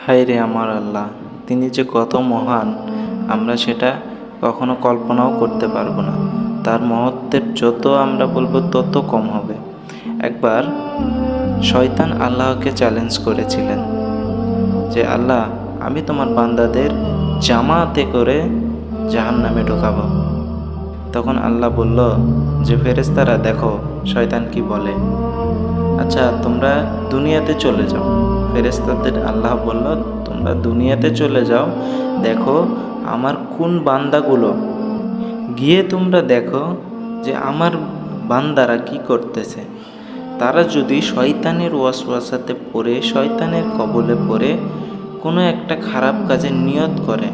হায় রে আমার আল্লাহ, তিনি যে কত মহান আমরা সেটা কখনো কল্পনাও করতে পারবো না। তার মহত্বের যত আমরা বলবো তত কম হবে। একবার শয়তান আল্লাহকে চ্যালেঞ্জ করেছিলেন যে আল্লাহ, আমি তোমার বান্দাদের জামাতে করে জাহান্নামে ঢোকাবো। তখন আল্লাহ বলল যে ফেরেশতারা দেখো শয়তান কি বলে। আচ্ছা, তোমরা দুনিয়াতে চলে যাও। ফেরেশতাদের আল্লাহ বলল, তোমরা দুনিয়াতে চলে যাও, দেখো আমার কোন বান্দাগুলো, গিয়ে তোমরা দেখো যে আমার বান্দারা কি করতেছে। তারা যদি শয়তানের ওয়াসওয়াসাতে পড়ে, শয়তানের কবলে পড়ে কোনো একটা খারাপ কাজের নিয়ত করে,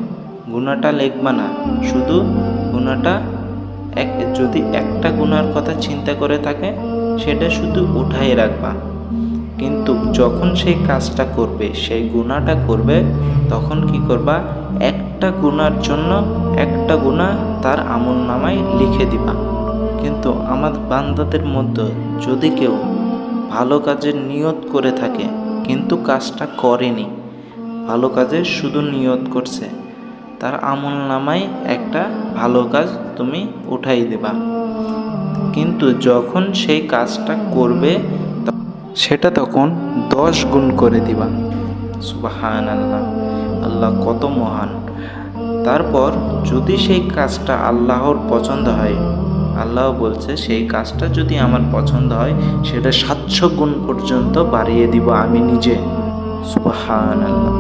গুনাহটা লিখবা না, শুধু গুনাহটা যদি একটা গুনার কথা চিন্তা করে থাকে সেটা শুধু উঠাই রাখবা। কিন্তু যখন সেই কাজটা করবে, সেই গুনাহটা করবে, তখন কি করবা, একটা গুনার জন্য একটা গুনাহ তার আমলনামায় লিখে দিবা। কিন্তু আমার বান্দাদের মধ্যে যদি কেউ ভালো কাজের নিয়ত করে থাকে কিন্তু কাজটা করেনি, ভালো কাজের শুধু নিয়ত করছে, তার আমলনামায় একটা ভালো কাজ তুমি উঠাই দেবা। কিন্তু যখন সেই কাজটা করবে সেটা তখন 10 গুণ করে দিবা। সুবহানাল্লাহ, আল্লাহ কত মহান। তারপর যদি সেই কাজটা আল্লাহর পছন্দ হয়, আল্লাহ বলছে সেই কাজটা যদি আমার পছন্দ হয় সেটা 700 গুণ পর্যন্ত বাড়িয়ে দিব আমি নিজে। সুবহানাল্লাহ।